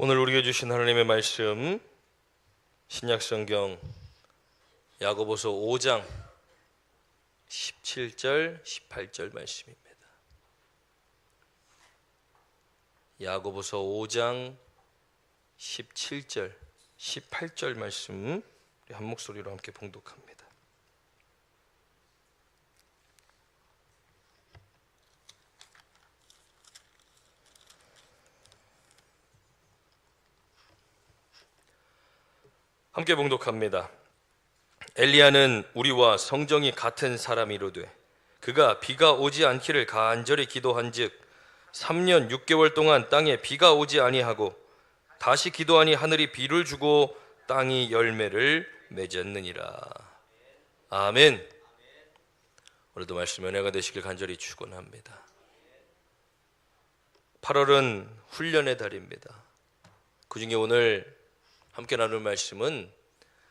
오늘 우리에게 주신 하나님의 말씀, 신약성경 야고보서 5장 17절 18절 말씀입니다. 야고보서 5장 17절 18절 말씀 한 목소리로 함께 봉독합니다. 함께 봉독합니다. 엘리야는 우리와 성정이 같은 사람이로되 그가 비가 오지 않기를 간절히 기도한즉 3년 6개월 동안 땅에 비가 오지 아니하고 다시 기도하니 하늘이 비를 주고 땅이 열매를 맺었느니라. 아멘. 오늘도 말씀 은혜가 되시길 간절히 축원합니다. 8월은 훈련의 달입니다. 그중에 오늘 함께 나눌 말씀은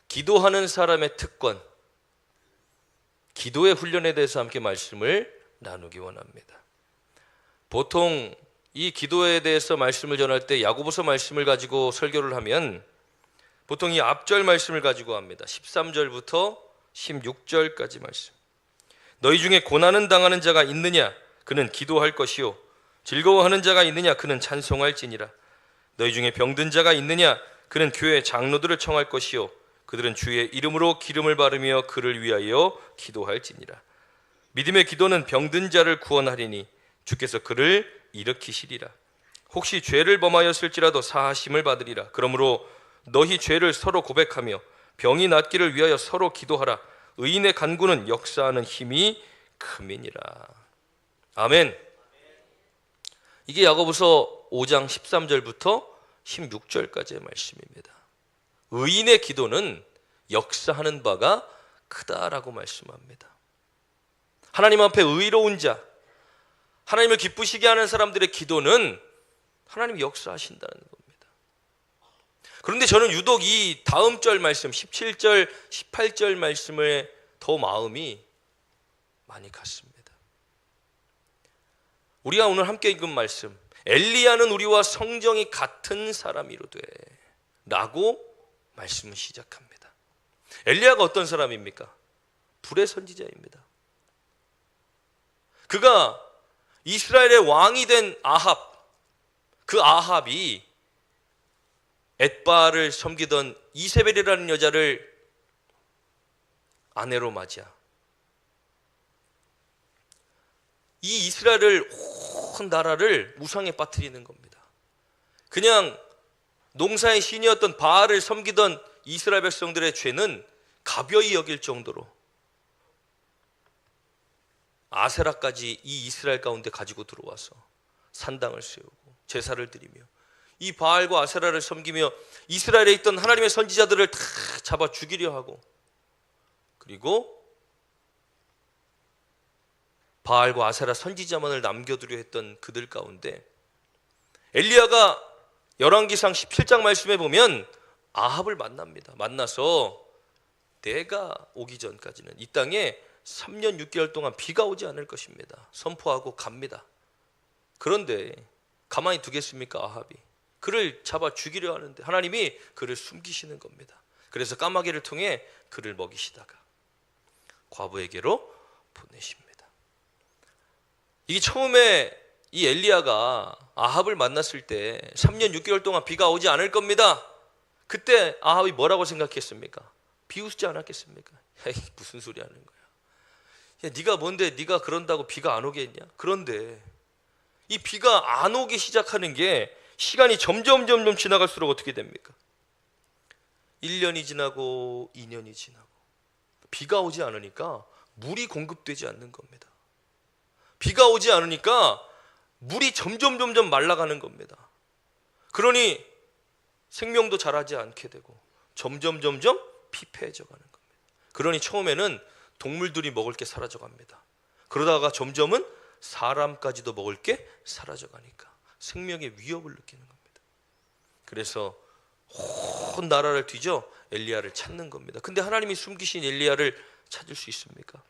기도하는 사람의 특권, 기도의 훈련에 대해서 함께 말씀을 나누기 원합니다. 보통 이 기도에 대해서 말씀을 전할 때 야고보서 말씀을 가지고 설교를 하면 보통 이 앞절 말씀을 가지고 합니다. 13절부터 16절까지 말씀. 너희 중에 고난은 당하는 자가 있느냐? 그는 기도할 것이요. 즐거워하는 자가 있느냐? 그는 찬송할지니라. 너희 중에 병든 자가 있느냐? 그는 교회 장로들을 청할 것이요 그들은 주의 이름으로 기름을 바르며 그를 위하여 기도할지니라. 믿음의 기도는 병든 자를 구원하리니 주께서 그를 일으키시리라. 혹시 죄를 범하였을지라도 사하심을 받으리라. 그러므로 너희 죄를 서로 고백하며 병이 낫기를 위하여 서로 기도하라. 의인의 간구는 역사하는 힘이 큼이니라. 아멘. 이게 야고보서 5장 13절부터 16절까지의 말씀입니다. 의인의 기도는 역사하는 바가 크다라고 말씀합니다. 하나님 앞에 의로운 자, 하나님을 기쁘시게 하는 사람들의 기도는 하나님이 역사하신다는 겁니다. 그런데 저는 유독 이 다음 절 말씀 17절, 18절 말씀에 더 마음이 많이 갔습니다. 우리가 오늘 함께 읽은 말씀, 엘리야는 우리와 성정이 같은 사람이로되 라고 말씀을 시작합니다. 엘리야가 어떤 사람입니까? 불의 선지자입니다. 그가 이스라엘의 왕이 된 아합, 그 아합이 엣바알을 섬기던 이세벨이라는 여자를 아내로 맞이하 이 이스라엘을 온 나라를 우상에 빠뜨리는 겁니다. 그냥 농사의 신이었던 바알을 섬기던 이스라엘 백성들의 죄는 가벼이 여길 정도로 아세라까지 이 이스라엘 가운데 가지고 들어와서 산당을 세우고 제사를 드리며 이 바알과 아세라를 섬기며 이스라엘에 있던 하나님의 선지자들을 다 잡아 죽이려 하고, 그리고 바알과 아세라 선지자만을 남겨두려 했던 그들 가운데 엘리야가 열왕기상 17장 말씀에 보면 아합을 만납니다. 만나서 내가 오기 전까지는 이 땅에 3년 6개월 동안 비가 오지 않을 것입니다. 선포하고 갑니다. 그런데 가만히 두겠습니까? 아합이 그를 잡아 죽이려 하는데 하나님이 그를 숨기시는 겁니다. 그래서 까마귀를 통해 그를 먹이시다가 과부에게로 보내십니다. 이게 처음에 이 엘리야가 아합을 만났을 때 3년 6개월 동안 비가 오지 않을 겁니다. 그때 아합이 뭐라고 생각했습니까? 비웃지 않았겠습니까? 에이, 무슨 소리 하는 거야. 야, 네가 뭔데 네가 그런다고 비가 안 오겠냐? 그런데 이 비가 안 오기 시작하는 게 시간이 점점 지나갈수록 어떻게 됩니까? 1년이 지나고 2년이 지나고 비가 오지 않으니까 물이 공급되지 않는 겁니다. 비가 오지 않으니까 물이 점점 말라가는 겁니다. 그러니 생명도 자라지 않게 되고 점점 피폐해져 가는 겁니다. 그러니 처음에는 동물들이 먹을 게 사라져 갑니다. 그러다가 점점은 사람까지도 먹을 게 사라져 가니까 생명의 위협을 느끼는 겁니다. 그래서 온 나라를 뒤져 엘리야를 찾는 겁니다. 근데 하나님이 숨기신 엘리야를 찾을 수 있습니까?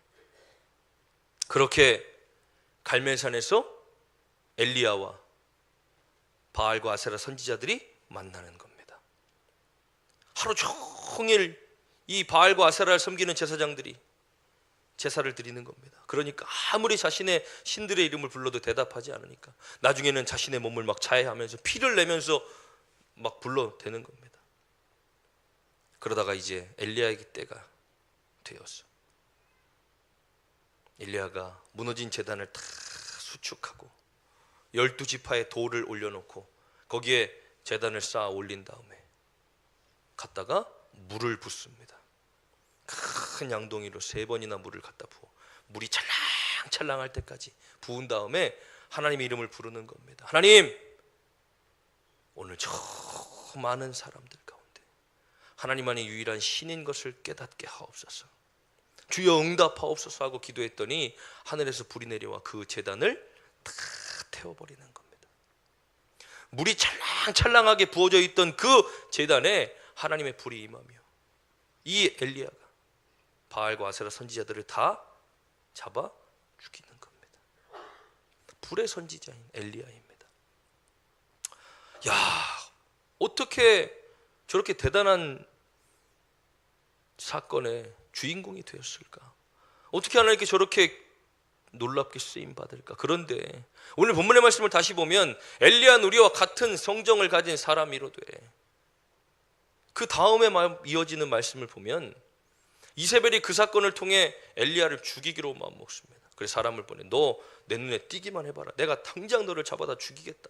그렇게 갈멜산에서 엘리야와 바알과 아세라 선지자들이 만나는 겁니다. 하루 종일 이 바알과 아세라를 섬기는 제사장들이 제사를 드리는 겁니다. 그러니까 아무리 자신의 신들의 이름을 불러도 대답하지 않으니까 나중에는 자신의 몸을 막 자해하면서 피를 내면서 막 불러대는 겁니다. 그러다가 이제 엘리야에게 때가 되었어. 엘리야가 무너진 제단을 다 수축하고 12지파의 돌을 올려놓고 거기에 제단을 쌓아 올린 다음에 갔다가 물을 붓습니다. 큰 양동이로 3번이나 물을 갖다 부어 물이 찰랑찰랑할 때까지 부은 다음에 하나님의 이름을 부르는 겁니다. 하나님, 오늘 저 많은 사람들 가운데 하나님만이 유일한 신인 것을 깨닫게 하옵소서. 주여 응답하옵소서 하고 기도했더니 하늘에서 불이 내려와 그 제단을 다 태워버리는 겁니다. 물이 찰랑찰랑하게 부어져 있던 그 제단에 하나님의 불이 임하며 이 엘리야가 바알과 아세라 선지자들을 다 잡아 죽이는 겁니다. 불의 선지자인 엘리야입니다. 야, 어떻게 저렇게 대단한 사건의 주인공이 되었을까? 어떻게 하나님께 저렇게 놀랍게 쓰임 받을까? 그런데 오늘 본문의 말씀을 다시 보면 엘리야는 우리와 같은 성정을 가진 사람이로되, 그 다음에 이어지는 말씀을 보면 이세벨이 그 사건을 통해 엘리야를 죽이기로 마음먹습니다. 그래서 사람을 보내, 너 내 눈에 띄기만 해봐라, 내가 당장 너를 잡아다 죽이겠다.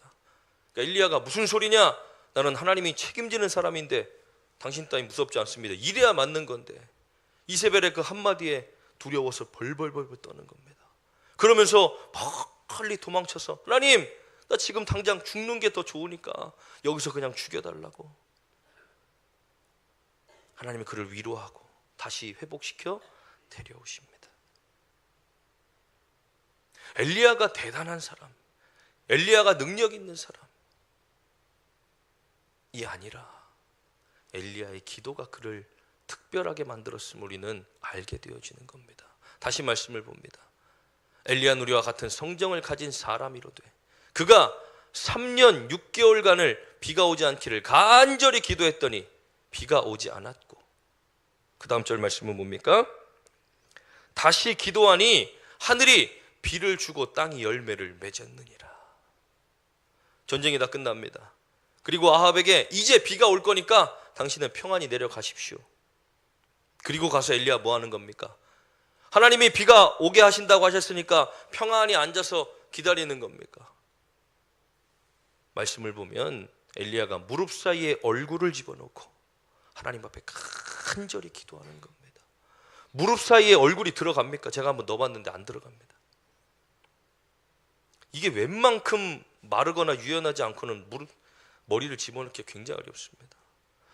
그러니까 엘리야가 무슨 소리냐, 나는 하나님이 책임지는 사람인데 당신 따위 무섭지 않습니다. 이래야 맞는 건데 이세벨의 그 한마디에 두려워서 벌벌벌 떠는 겁니다. 그러면서 멀리 도망쳐서, 하나님, 나 지금 당장 죽는 게 더 좋으니까 여기서 그냥 죽여달라고. 하나님이 그를 위로하고 다시 회복시켜 데려오십니다. 엘리야가 대단한 사람, 엘리야가 능력 있는 사람이 아니라 엘리야의 기도가 그를 특별하게 만들었음을 우리는 알게 되어지는 겁니다. 다시 말씀을 봅니다. 엘리야는 우리와 같은 성정을 가진 사람이로되 그가 3년 6개월간을 비가 오지 않기를 간절히 기도했더니 비가 오지 않았고, 그 다음 절 말씀은 뭡니까? 다시 기도하니 하늘이 비를 주고 땅이 열매를 맺었느니라. 전쟁이 다 끝납니다. 그리고 아합에게 이제 비가 올 거니까 당신은 평안히 내려가십시오. 그리고 가서 엘리야 뭐 하는 겁니까? 하나님이 비가 오게 하신다고 하셨으니까 평안히 앉아서 기다리는 겁니까? 말씀을 보면 엘리야가 무릎 사이에 얼굴을 집어넣고 하나님 앞에 간절히 기도하는 겁니다. 무릎 사이에 얼굴이 들어갑니까? 제가 한번 넣어봤는데 안 들어갑니다. 이게 웬만큼 마르거나 유연하지 않고는 머리를 집어넣기 굉장히 어렵습니다.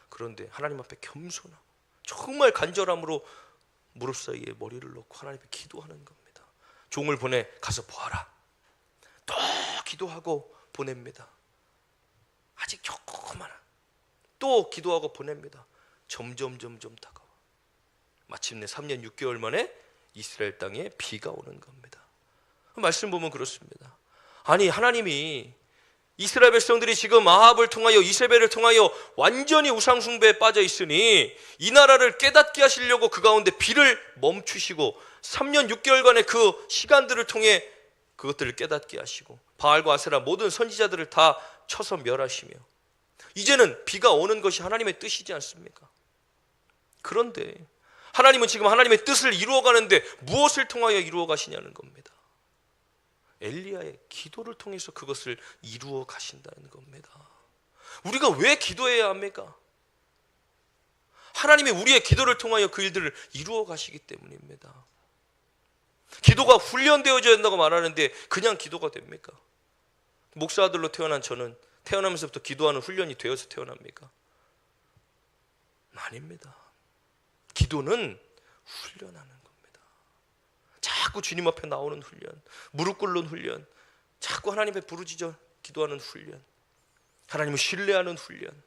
그런데 하나님 앞에 겸손하고 정말 간절함으로 무릎 사이에 머리를 넣고 하나님 앞에 기도하는 겁니다. 종을 보내 가서 보아라. 또 기도하고 보냅니다. 아직 조그마한, 또 기도하고 보냅니다. 점점 다가와 마침내 3년 6개월 만에 이스라엘 땅에 비가 오는 겁니다. 말씀 보면 그렇습니다. 아니, 하나님이 이스라엘 백성들이 지금 아합을 통하여 이세벨을 통하여 완전히 우상숭배에 빠져 있으니 이 나라를 깨닫게 하시려고 그 가운데 비를 멈추시고 3년 6개월간의 그 시간들을 통해 그것들을 깨닫게 하시고 바알과 아세라 모든 선지자들을 다 쳐서 멸하시며 이제는 비가 오는 것이 하나님의 뜻이지 않습니까? 그런데 하나님은 지금 하나님의 뜻을 이루어가는데 무엇을 통하여 이루어 가시냐는 겁니다. 엘리야의 기도를 통해서 그것을 이루어 가신다는 겁니다. 우리가 왜 기도해야 합니까? 하나님이 우리의 기도를 통하여 그 일들을 이루어 가시기 때문입니다. 기도가 훈련되어져야 된다고 말하는데 그냥 기도가 됩니까? 목사 아들로 태어난 저는 태어나면서부터 기도하는 훈련이 되어서 태어납니까? 아닙니다. 기도는 훈련하는 겁니다. 자꾸 주님 앞에 나오는 훈련, 무릎 꿇는 훈련, 자꾸 하나님 앞에 부르짖어 기도하는 훈련, 하나님을 신뢰하는 훈련,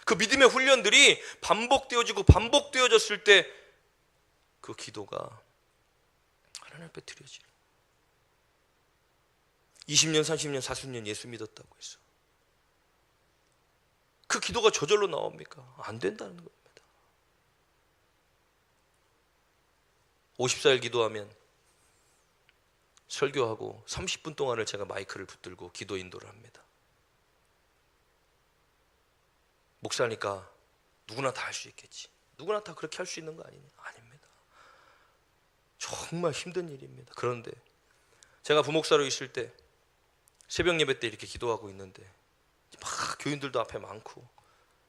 그 믿음의 훈련들이 반복되어지고 반복되어졌을 때 그 기도가 하나님 앞에 드려지는. 20년, 30년, 40년 예수 믿었다고 해서 그 기도가 저절로 나옵니까? 안 된다는 겁니다. 54일 기도하면 설교하고 30분 동안을 제가 마이크를 붙들고 기도 인도를 합니다. 목사니까 누구나 다 할 수 있겠지. 누구나 다 그렇게 할 수 있는 거 아니냐? 아닙니다. 정말 힘든 일입니다. 그런데 제가 부목사로 있을 때 새벽 예배 때 이렇게 기도하고 있는데 막 교인들도 앞에 많고,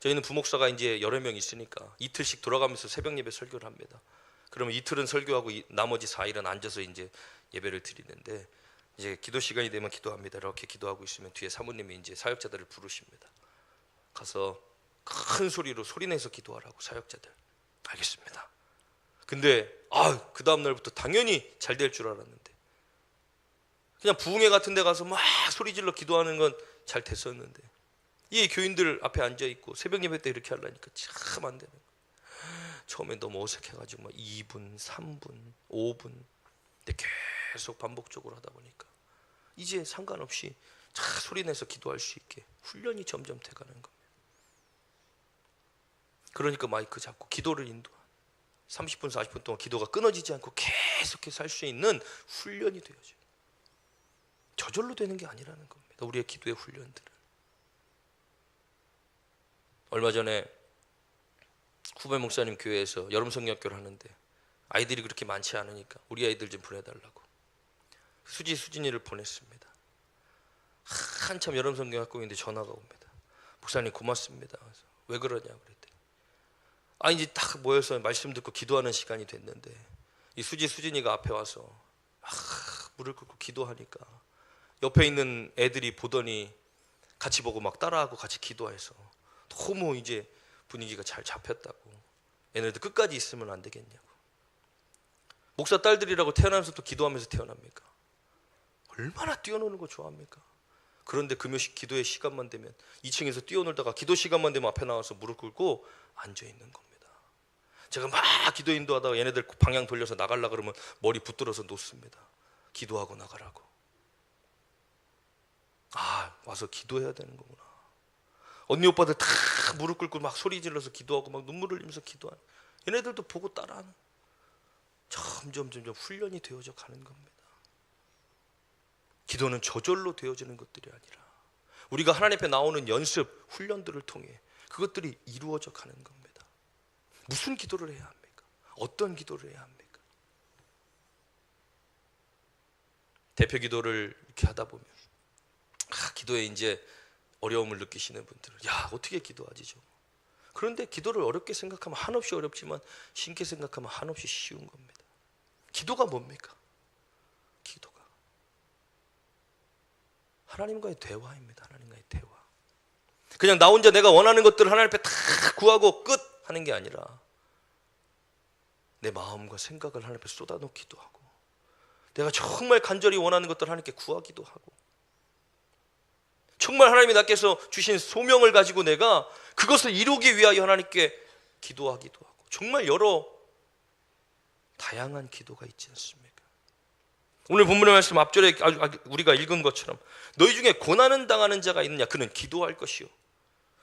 저희는 부목사가 이제 여러 명 있으니까 이틀씩 돌아가면서 새벽 예배 설교를 합니다. 그러면 이틀은 설교하고 나머지 4일은 앉아서 이제 예배를 드리는데, 이제 기도 시간이 되면 기도합니다. 이렇게 기도하고 있으면 뒤에 사모님이 이제 사역자들을 부르십니다. 가서 큰 소리로 소리내서 기도하라고, 사역자들. 알겠습니다. 근데 그 다음 날부터 당연히 잘 될 줄 알았는데, 그냥 부흥회 같은 데 가서 막 소리질러 기도하는 건 잘 됐었는데, 이 교인들 앞에 앉아있고 새벽 예배 때 이렇게 하려니까 참 안 되는 거예요. 처음에 너무 어색해가지고 막 2분, 3분, 5분 근데 계속 반복적으로 하다 보니까 이제 상관없이 소리내서 기도할 수 있게 훈련이 점점 돼가는 겁니다. 그러니까 마이크 잡고 기도를 인도한 30분, 40분 동안 기도가 끊어지지 않고 계속해서 할 수 있는 훈련이 되어져요. 저절로 되는 게 아니라는 겁니다. 우리의 기도의 훈련들은. 얼마 전에 후배 목사님 교회에서 여름 성경학교를 하는데 아이들이 그렇게 많지 않으니까 우리 아이들 좀 보내달라고 수진이를 보냈습니다. 한참 여름 성경학교인데 전화가 옵니다. 목사님 고맙습니다. 그래서 왜 그러냐고 그랬더니 이제 딱 모여서 말씀 듣고 기도하는 시간이 됐는데 이 수진이가 앞에 와서 무릎 꿇고 기도하니까 옆에 있는 애들이 보더니 같이 보고 막 따라하고 같이 기도해서 너무 이제 분위기가 잘 잡혔다고. 얘네들 끝까지 있으면 안 되겠냐고. 목사 딸들이라고 태어나면서부터 기도하면서 태어납니까? 얼마나 뛰어노는 거 좋아합니까? 그런데 금요식 기도의 시간만 되면 2층에서 뛰어놀다가 기도 시간만 되면 앞에 나와서 무릎 꿇고 앉아있는 겁니다. 제가 막 기도 인도하다가 얘네들 방향 돌려서 나가려고 그러면 머리 붙들어서 놓습니다. 기도하고 나가라고. 와서 기도해야 되는 거구나. 언니 오빠들 다 무릎 꿇고 막 소리 질러서 기도하고 막 눈물 흘리면서 기도하는, 얘네들도 보고 따라하는, 점점 훈련이 되어져 가는 겁니다. 기도는 저절로 되어지는 것들이 아니라 우리가 하나님 앞에 나오는 연습, 훈련들을 통해 그것들이 이루어져 가는 겁니다. 무슨 기도를 해야 합니까? 어떤 기도를 해야 합니까? 대표 기도를 이렇게 하다 보면 기도에 이제 어려움을 느끼시는 분들은 어떻게 기도하지 좀. 그런데 기도를 어렵게 생각하면 한없이 어렵지만 쉽게 생각하면 한없이 쉬운 겁니다. 기도가 뭡니까? 기도가 하나님과의 대화입니다. 하나님과의 대화. 그냥 나 혼자 내가 원하는 것들을 하나님 앞에 다 구하고 끝 하는 게 아니라 내 마음과 생각을 하나님 앞에 쏟아놓기도 하고, 내가 정말 간절히 원하는 것들을 하나님께 구하기도 하고, 정말 하나님이 나께서 주신 소명을 가지고 내가 그것을 이루기 위하여 하나님께 기도하기도 하고, 정말 여러 다양한 기도가 있지 않습니까? 오늘 본문의 말씀 앞절에 우리가 읽은 것처럼 너희 중에 고난을 당하는 자가 있느냐 그는 기도할 것이요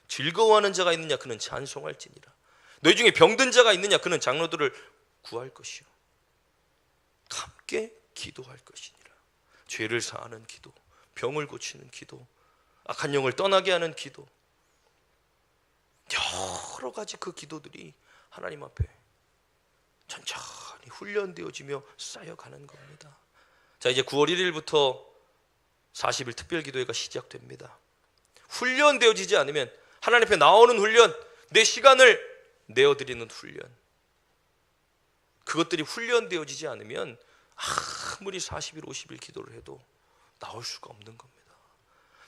즐거워하는 자가 있느냐 그는 찬송할지니라. 너희 중에 병든 자가 있느냐 그는 장로들을 구할 것이요 함께 기도할 것이니라. 죄를 사하는 기도, 병을 고치는 기도, 악한 영을 떠나게 하는 기도, 여러 가지 그 기도들이 하나님 앞에 천천히 훈련되어지며 쌓여가는 겁니다. 자, 이제 9월 1일부터 40일 특별기도회가 시작됩니다. 훈련되어지지 않으면, 하나님 앞에 나오는 훈련, 내 시간을 내어드리는 훈련, 그것들이 훈련되어지지 않으면 아무리 40일 50일 기도를 해도 나올 수가 없는 겁니다.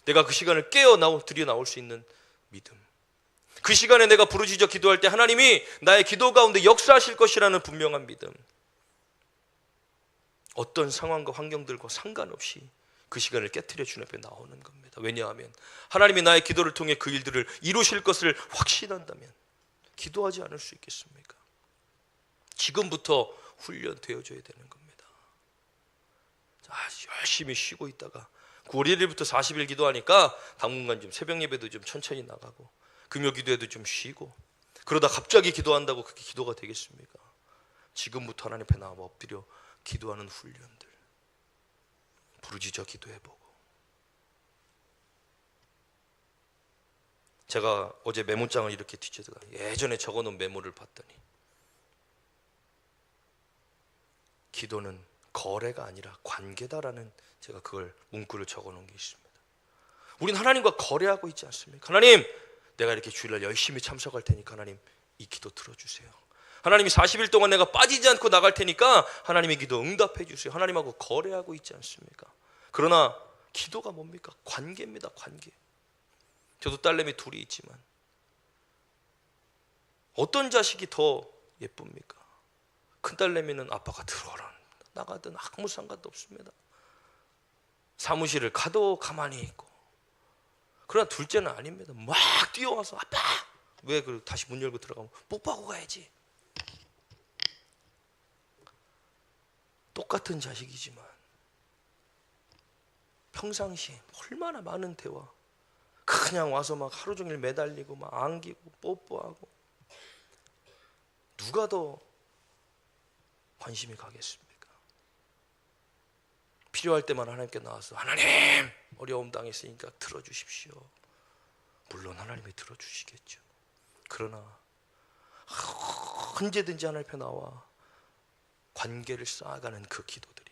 내가 그 시간을 드려 나올 수 있는 믿음, 그 시간에 내가 부르짖어 기도할 때 하나님이 나의 기도 가운데 역사하실 것이라는 분명한 믿음, 어떤 상황과 환경들과 상관없이 그 시간을 깨트려 주님 앞에 나오는 겁니다. 왜냐하면 하나님이 나의 기도를 통해 그 일들을 이루실 것을 확신한다면 기도하지 않을 수 있겠습니까? 지금부터 훈련되어져야 되는 겁니다. 자, 열심히 쉬고 있다가 9월 1일부터 40일 기도하니까 당분간 좀 새벽 예배도 좀 천천히 나가고, 금요 기도에도 좀 쉬고 그러다 갑자기 기도한다고 그게 기도가 되겠습니까? 지금부터 하나님 앞에 나와 엎드려 기도하는 훈련들 부르짖어 기도해보고. 제가 어제 메모장을 이렇게 뒤져다가 예전에 적어놓은 메모를 봤더니 기도는 거래가 아니라 관계다라는 제가 그걸 문구를 적어놓은 게 있습니다. 우린 하나님과 거래하고 있지 않습니까? 하나님, 내가 이렇게 주일날 열심히 참석할 테니까 하나님 이 기도 들어주세요. 하나님이 40일 동안 내가 빠지지 않고 나갈 테니까 하나님의 기도 응답해 주세요. 하나님하고 거래하고 있지 않습니까? 그러나 기도가 뭡니까? 관계입니다. 관계. 저도 딸내미 둘이 있지만 어떤 자식이 더 예쁩니까? 큰 딸내미는 아빠가 들어오라 나가든 아무 상관도 없습니다. 사무실을 가도 가만히 있고. 그러나 둘째는 아닙니다. 막 뛰어와서 아빠! 왜 다시 문 열고 들어가면 뽀뽀하고 가야지. 똑같은 자식이지만 평상시에 얼마나 많은 대화, 그냥 와서 막 하루 종일 매달리고 막 안기고 뽀뽀하고. 누가 더 관심이 가겠습니까? 필요할 때만 하나님께 나와서 하나님 어려움 당했으니까 들어주십시오. 물론 하나님이 들어주시겠죠. 그러나 언제든지 하나님 앞에 나와 관계를 쌓아가는 그 기도들이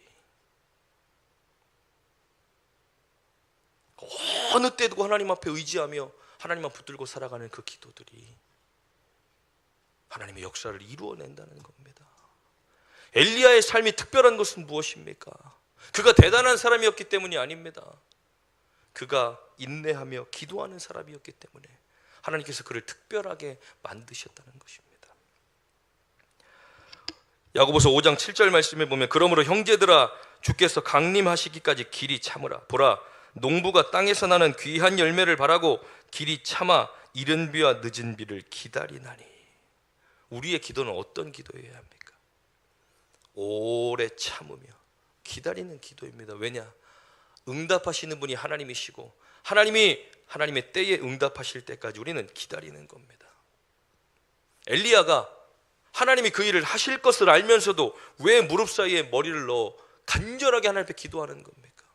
어느 때도 하나님 앞에 의지하며 하나님만 붙들고 살아가는 그 기도들이 하나님의 역사를 이루어낸다는 겁니다. 엘리야의 삶이 특별한 것은 무엇입니까? 그가 대단한 사람이었기 때문이 아닙니다. 그가 인내하며 기도하는 사람이었기 때문에 하나님께서 그를 특별하게 만드셨다는 것입니다. 야고보서 5장 7절 말씀에 보면 그러므로 형제들아 주께서 강림하시기까지 길이 참으라. 보라 농부가 땅에서 나는 귀한 열매를 바라고 길이 참아 이른 비와 늦은 비를 기다리나니. 우리의 기도는 어떤 기도여야 합니까? 오래 참으며 기다리는 기도입니다. 왜냐? 응답하시는 분이 하나님이시고 하나님이 하나님의 때에 응답하실 때까지 우리는 기다리는 겁니다. 엘리야가 하나님이 그 일을 하실 것을 알면서도 왜 무릎 사이에 머리를 넣어 간절하게 하나님 앞에 기도하는 겁니까?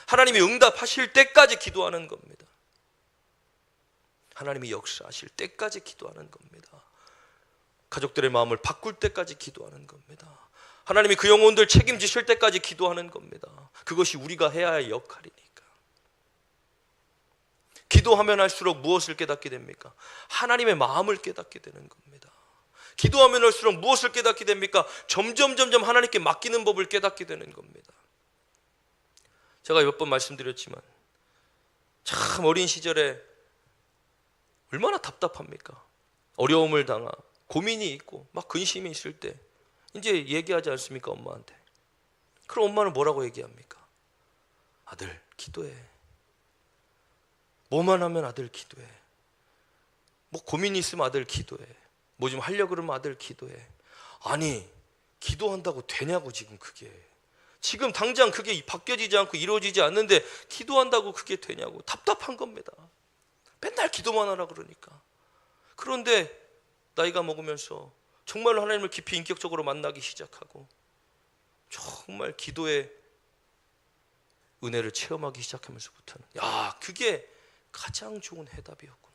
하나님이 응답하실 때까지 기도하는 겁니다. 하나님이 역사하실 때까지 기도하는 겁니다. 가족들의 마음을 바꿀 때까지 기도하는 겁니다. 하나님이 그 영혼들 책임지실 때까지 기도하는 겁니다. 그것이 우리가 해야 할 역할이니까. 기도하면 할수록 무엇을 깨닫게 됩니까? 하나님의 마음을 깨닫게 되는 겁니다. 기도하면 할수록 무엇을 깨닫게 됩니까? 점점 하나님께 맡기는 법을 깨닫게 되는 겁니다. 제가 몇 번 말씀드렸지만 참 어린 시절에 얼마나 답답합니까? 어려움을 당하 고민이 있고 막 근심이 있을 때 이제 얘기하지 않습니까? 엄마한테. 그럼 엄마는 뭐라고 얘기합니까? 아들 기도해. 뭐만 하면 아들 기도해. 뭐 고민이 있으면 아들 기도해. 뭐 좀 하려고 그러면 아들 기도해. 아니 기도한다고 되냐고. 지금 그게 지금 당장 그게 바뀌어지지 않고 이루어지지 않는데 기도한다고 그게 되냐고. 답답한 겁니다. 맨날 기도만 하라 그러니까. 그런데 나이가 먹으면서 정말로 하나님을 깊이 인격적으로 만나기 시작하고 정말 기도의 은혜를 체험하기 시작하면서부터는 야, 그게 가장 좋은 해답이었구나.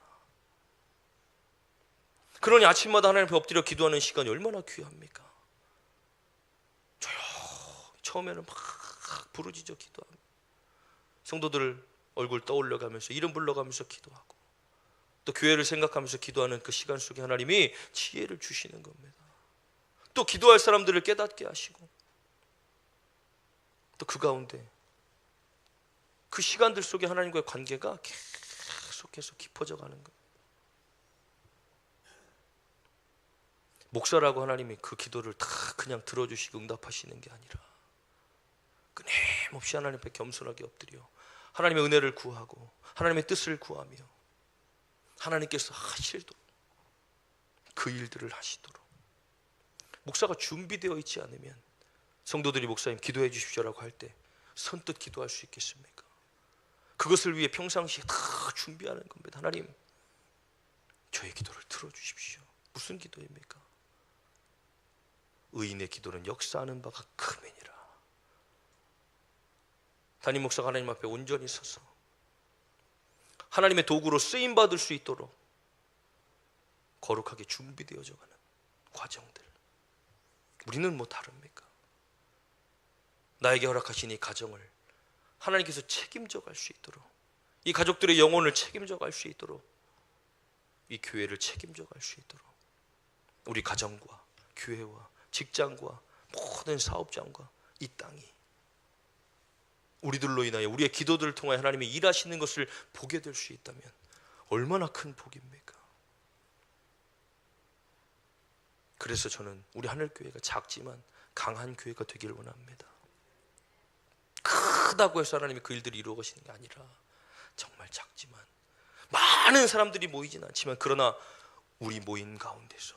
그러니 아침마다 하나님 앞에 엎드려 기도하는 시간이 얼마나 귀합니까? 조용히 처음에는 막 부르짖어 기도하고 성도들 얼굴 떠올려가면서 이름 불러가면서 기도하고 또 교회를 생각하면서 기도하는 그 시간 속에 하나님이 지혜를 주시는 겁니다. 또 기도할 사람들을 깨닫게 하시고 또 그 가운데 그 시간들 속에 하나님과의 관계가 계속해서 깊어져 가는 겁니다. 목사라고 하나님이 그 기도를 다 그냥 들어주시고 응답하시는 게 아니라 끊임없이 하나님 앞에 겸손하게 엎드려 하나님의 은혜를 구하고 하나님의 뜻을 구하며 하나님께서 하시도록 그 일들을 하시도록. 목사가 준비되어 있지 않으면 성도들이 목사님 기도해 주십시오라고 할 때 선뜻 기도할 수 있겠습니까? 그것을 위해 평상시에 다 준비하는 겁니다. 하나님 저의 기도를 들어주십시오. 무슨 기도입니까? 의인의 기도는 역사하는 바가 크매니라. 담임 목사가 하나님 앞에 온전히 서서 하나님의 도구로 쓰임받을 수 있도록 거룩하게 준비되어져 가는 과정들, 우리는 뭐 다릅니까? 나에게 허락하신 이 가정을 하나님께서 책임져 갈 수 있도록, 이 가족들의 영혼을 책임져 갈 수 있도록, 이 교회를 책임져 갈 수 있도록, 우리 가정과 교회와 직장과 모든 사업장과 이 땅이 우리들로 인하여, 우리의 기도들을 통하여 하나님이 일하시는 것을 보게 될 수 있다면 얼마나 큰 복입니까? 그래서 저는 우리 하늘교회가 작지만 강한 교회가 되길 원합니다. 크다고 해서 하나님이 그 일들을 이루어 가시는 게 아니라 정말 작지만, 많은 사람들이 모이진 않지만, 그러나 우리 모인 가운데서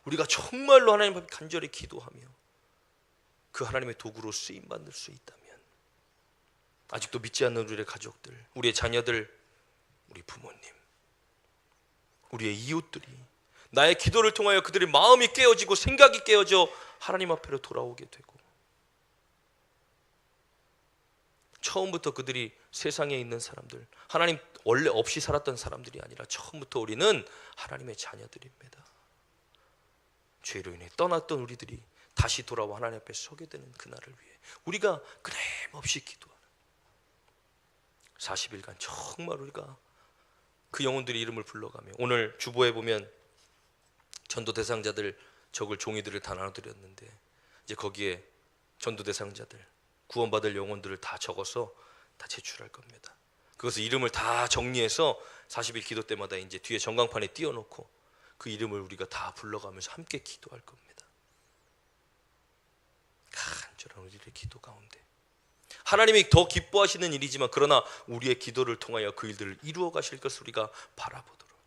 우리가 정말로 하나님 앞에 간절히 기도하며 그 하나님의 도구로 쓰임받을 수 있다면, 아직도 믿지 않는 우리의 가족들, 우리의 자녀들, 우리 부모님, 우리의 이웃들이 나의 기도를 통하여 그들의 마음이 깨어지고 생각이 깨어져 하나님 앞으로 돌아오게 되고, 처음부터 그들이 세상에 있는 사람들, 하나님 원래 없이 살았던 사람들이 아니라 처음부터 우리는 하나님의 자녀들입니다. 죄로 인해 떠났던 우리들이 다시 돌아와 하나님 앞에 서게 되는 그날을 위해 우리가 끊임없이 기도하는 40일간 정말 우리가 그 영혼들의 이름을 불러가며, 오늘 주보에 보면 전도 대상자들 적을 종이들을 다 나눠드렸는데, 이제 거기에 전도 대상자들, 구원받을 영혼들을 다 적어서 다 제출할 겁니다. 그것을 이름을 다 정리해서 40일 기도 때마다 이제 뒤에 전광판에 띄워놓고 그 이름을 우리가 다 불러가면서 함께 기도할 겁니다. 간절한 우리의 기도 가운데 하나님이 더 기뻐하시는 일이지만, 그러나 우리의 기도를 통하여 그 일들을 이루어 가실 것을 우리가 바라보도록.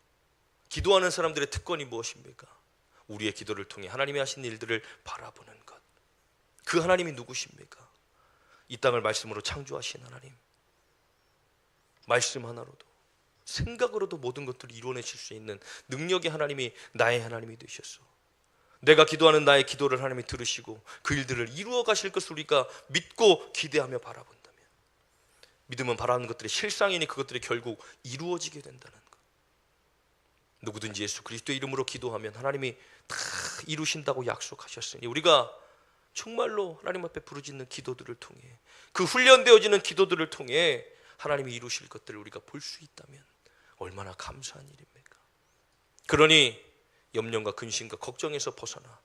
기도하는 사람들의 특권이 무엇입니까? 우리의 기도를 통해 하나님이 하신 일들을 바라보는 것. 그 하나님이 누구십니까? 이 땅을 말씀으로 창조하신 하나님, 말씀 하나로도 생각으로도 모든 것들을 이루어내실 수 있는 능력의 하나님이 나의 하나님이 되셨어. 내가 기도하는 나의 기도를 하나님이 들으시고 그 일들을 이루어 가실 것을 우리가 믿고 기대하며 바라본다면, 믿음은 바라는 것들이 실상이니 그것들이 결국 이루어지게 된다는 것. 누구든지 예수 그리스도의 이름으로 기도하면 하나님이 다 이루신다고 약속하셨으니, 우리가 정말로 하나님 앞에 부르짖는 기도들을 통해, 그 훈련되어지는 기도들을 통해 하나님이 이루실 것들을 우리가 볼 수 있다면 얼마나 감사한 일입니까? 그러니 염려과 근심과 걱정에서 벗어나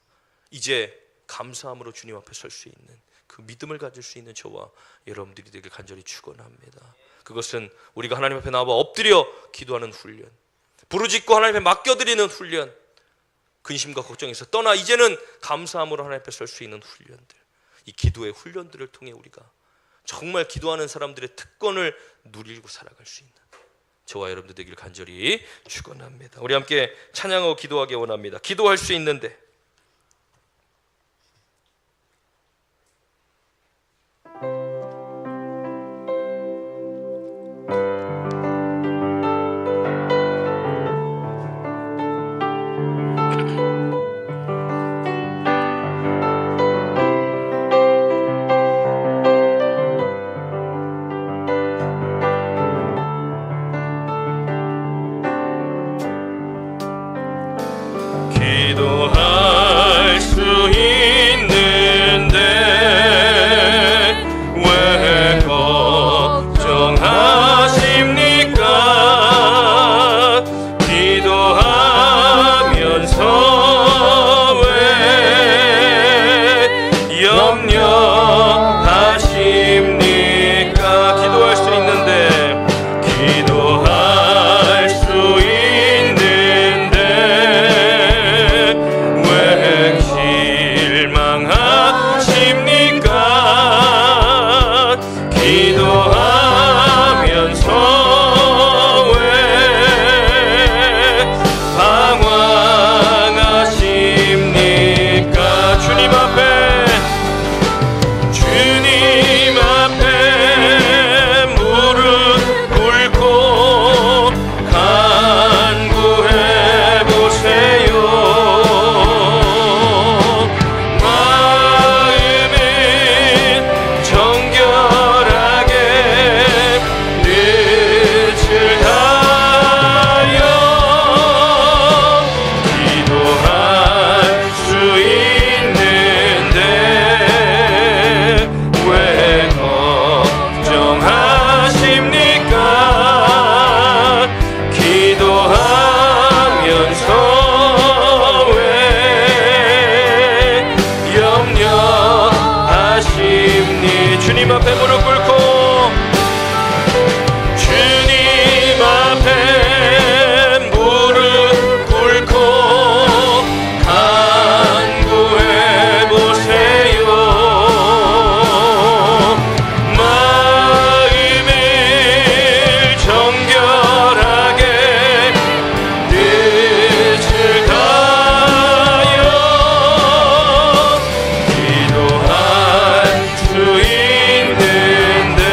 이제 감사함으로 주님 앞에 설 수 있는 그 믿음을 가질 수 있는 저와 여러분들이 되길 간절히 축원합니다. 그것은 우리가 하나님 앞에 나와 엎드려 기도하는 훈련, 부르짖고 하나님 앞에 맡겨드리는 훈련, 근심과 걱정에서 떠나 이제는 감사함으로 하나님 앞에 설 수 있는 훈련들, 이 기도의 훈련들을 통해 우리가 정말 기도하는 사람들의 특권을 누리고 살아갈 수 있는 저와 여러분들 되길 간절히 축원합니다. 우리 함께 찬양하고 기도하기 원합니다. 기도할 수 있는데 기도하 주님 앞에 무릎 꿇고 주님 앞에 무릎 꿇고 간구해 보세요. 마음을 정결하게 뜻을 다하여 기도할 수 있는데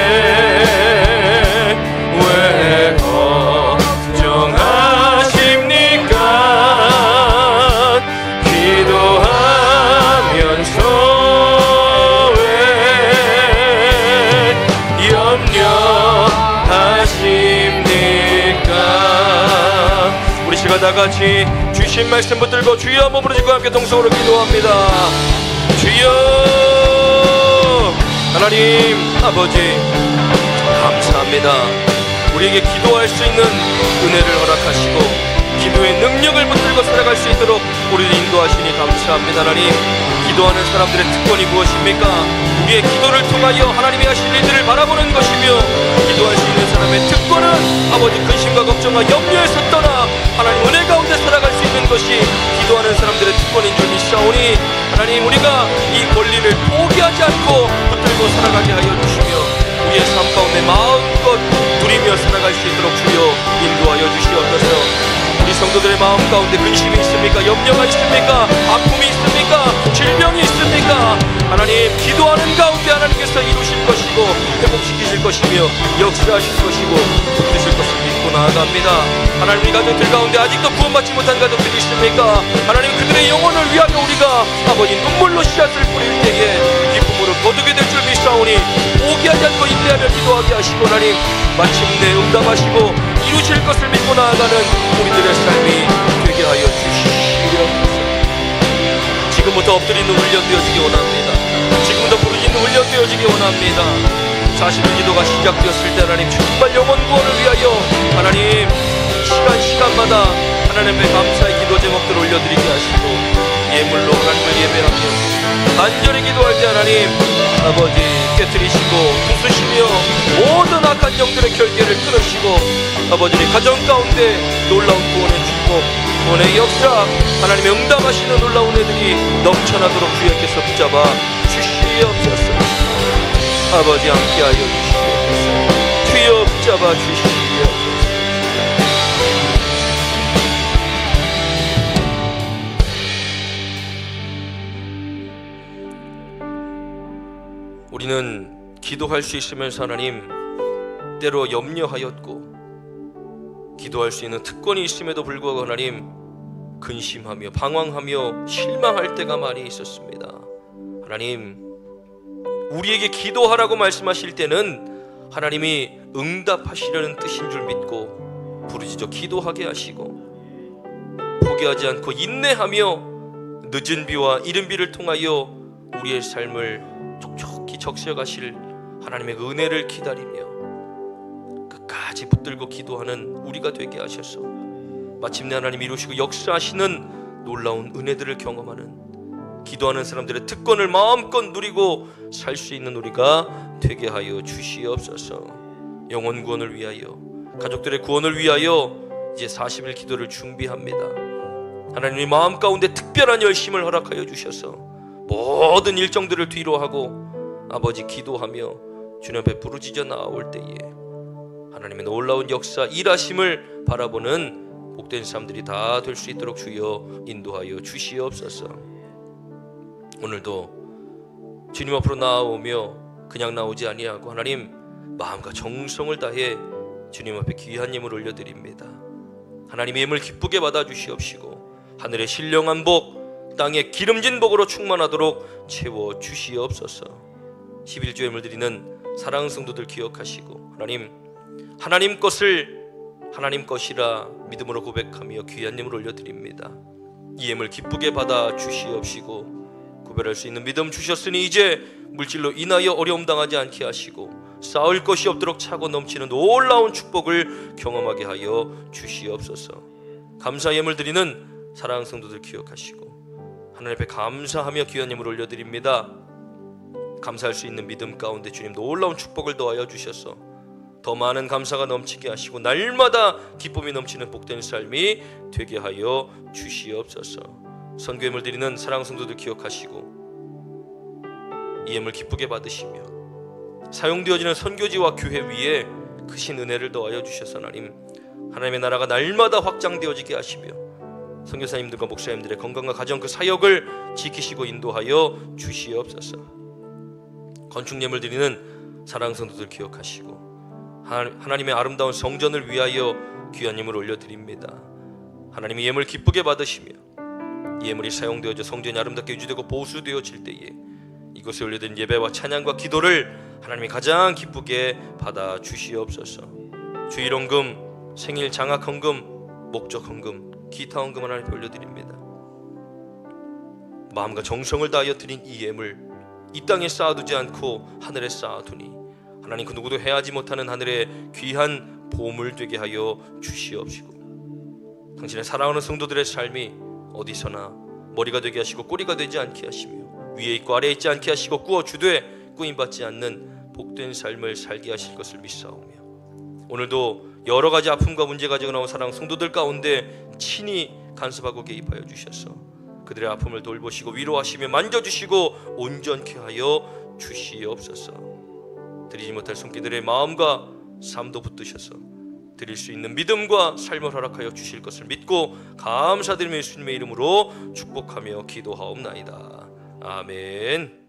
왜 걱정하십니까? 기도하면서 왜 염려하십니까? 우리 시간 다 같이 주신 말씀 붙들고 주여 한번 부르짖고 함께 동성으로 기도합니다. 주여 하나님 아버지 감사합니다. 우리에게 기도할 수 있는 은혜를 허락하시고 기도의 능력을 붙들고 살아갈 수 있도록 우리를 인도하시니 감사합니다. 하나님, 기도하는 사람들의 특권이 무엇입니까? 우리의 기도를 통하여 하나님이 하실 일들을 바라보는 것이며, 기도할 수 있는 사람의 특권은 아버지 근심과 걱정과 염려에서 떠나 하나님 은혜 가운데 살아갈 수 있는 것이 기도하는 사람들의 특권인 줄 믿사오니, 하나님 우리가 이 권리를 포기하지 않고 붙들고 살아가게 하여 주시며 우리의 삶 가운데 마음껏 누리며 살아갈 수 있도록 주여 인도하여 주시옵소서. 우리 성도들의 마음 가운데 근심이 있습니까? 염려가 있습니까? 아픔이 있습니까? 질병이 있습니까? 하나님, 기도하는 가운데 하나님께서 이루실 것이고 회복시키실 것이며 역사하실 것이고 붙드실 것을 믿고 나아갑니다. 하나님, 우리 가족들 가운데 아직도 구원받지 못한 가족들이 있습니까? 하나님, 그들의 영혼을 위하여 우리가 아버지 눈물로 씨앗을 뿌릴 때에 기쁨으로 거두게 될 줄 믿사오니 포기하지 않고 인내하며 기도하게 하시고 하나님 마침내 응답하시고 이루실 것을 믿고 나아가는 우리들의 삶이 되게 하여 주시옵소서. 지금부터 엎드리는 훈련되어지기 원합니다. 지금부터 부르짖는 훈련되어지기 원합니다. 40일 기도가 시작되었을 때 하나님 정말 영혼 구원을 위하여 하나님 시간마다 하나님 앞에 감사의 기도 제목들을 올려드리게 하시고 예물로 하나님을 예배하며 간절히 기도할 때 하나님 아버지 깨뜨리시고 부수시며 모든 악한 영들의 결계를 끊으시고 아버지 가정 가운데 놀라운 구원의 축복, 구원의 역사, 하나님의 응답하시는 놀라운 애들이 넘쳐나도록 주님께서 붙잡아 주시옵소서. 아버지 함께하여 주시옵소서. 주여 붙잡아 주시옵소서. 우리는 기도할 수 있으면서 하나님 때로 염려하였고 기도할 수 있는 특권이 있음에도 불구하고 하나님 근심하며 방황하며 실망할 때가 많이 있었습니다. 하나님, 우리에게 기도하라고 말씀하실 때는 하나님이 응답하시려는 뜻인 줄 믿고 부르짖어 기도하게 하시고 포기하지 않고 인내하며 늦은 비와 이른 비를 통하여 우리의 삶을 촉촉히 적셔가실 하나님의 은혜를 기다리며 끝까지 붙들고 기도하는 우리가 되게 하셔서 마침내 하나님 이루시고 역사하시는 놀라운 은혜들을 경험하는 기도하는 사람들의 특권을 마음껏 누리고 살 수 있는 우리가 되게 하여 주시옵소서. 영혼 구원을 위하여 가족들의 구원을 위하여 이제 40일 기도를 준비합니다. 하나님이 마음 가운데 특별한 열심을 허락하여 주셔서 모든 일정들을 뒤로 하고 아버지 기도하며 주님 앞에 부르짖어 나올 때에 하나님의 놀라운 역사 일하심을 바라보는 복된 사람들이 다 될 수 있도록 주여 인도하여 주시옵소서. 오늘도 주님 앞으로 나오며 그냥 나오지 아니하고 하나님 마음과 정성을 다해 주님 앞에 귀한 예물 올려드립니다. 하나님의 예물 기쁘게 받아 주시옵시고 하늘의 신령한 복 땅의 기름진 복으로 충만하도록 채워 주시옵소서. 11조 예물 드리는 사랑하는 성도들 기억하시고 하나님 것을 하나님 것이라 믿음으로 고백하며 귀한 예물 올려드립니다. 이 예물 기쁘게 받아 주시옵시고 구별할 수 있는 믿음 주셨으니 이제 물질로 인하여 어려움 당하지 않게 하시고 쌓을 것이 없도록 차고 넘치는 놀라운 축복을 경험하게 하여 주시옵소서. 감사 예물 드리는 사랑하는 성도들 기억하시고 하나님 앞에 감사하며 귀한 예물 올려드립니다. 감사할 수 있는 믿음 가운데 주님 놀라운 축복을 더하여 주셔서 더 많은 감사가 넘치게 하시고 날마다 기쁨이 넘치는 복된 삶이 되게 하여 주시옵소서. 선교예물 드리는 사랑하는 성도들 기억하시고 이 예물 기쁘게 받으시며 사용되어지는 선교지와 교회 위에 크신 은혜를 더하여 주셔서 하나님의 나라가 날마다 확장되어지게 하시며 선교사님들과 목사님들의 건강과 가정 그 사역을 지키시고 인도하여 주시옵소서. 건축예물 드리는 사랑하는 성도들 기억하시고 하나님의 아름다운 성전을 위하여 귀한 예물 올려드립니다. 하나님이 예물 기쁘게 받으시며 이 예물이 사용되어져 성전이 아름답게 유지되고 보수되어질 때에 이곳에 올려드린 예배와 찬양과 기도를 하나님이 가장 기쁘게 받아 주시옵소서. 주일헌금, 생일 장학헌금, 목적헌금, 기타 헌금 하나님 올려드립니다. 마음과 정성을 다하여 드린 이 예물 이 땅에 쌓아두지 않고 하늘에 쌓아두니 하나님 그 누구도 해하지 못하는 하늘의 귀한 보물 되게 하여 주시옵시고 당신의 사랑하는 성도들의 삶이 어디서나 머리가 되게 하시고 꼬리가 되지 않게 하시며 위에 있고 아래에 있지 않게 하시고 꾸어주되 꾸임받지 않는 복된 삶을 살게 하실 것을 믿사오며 오늘도 여러 가지 아픔과 문제 가지고 나온 사랑하는 성도들 가운데 친히 간섭하고 개입하여 주셔서 그들의 아픔을 돌보시고 위로하시며 만져주시고 온전케 하여 주시옵소서. 드리지 못할 손길들의 마음과 삶도 붙드셔서 드릴 수 있는 믿음과 삶을 허락하여 주실 것을 믿고 감사드리며 예수님의 이름으로 축복하며 기도하옵나이다. 아멘.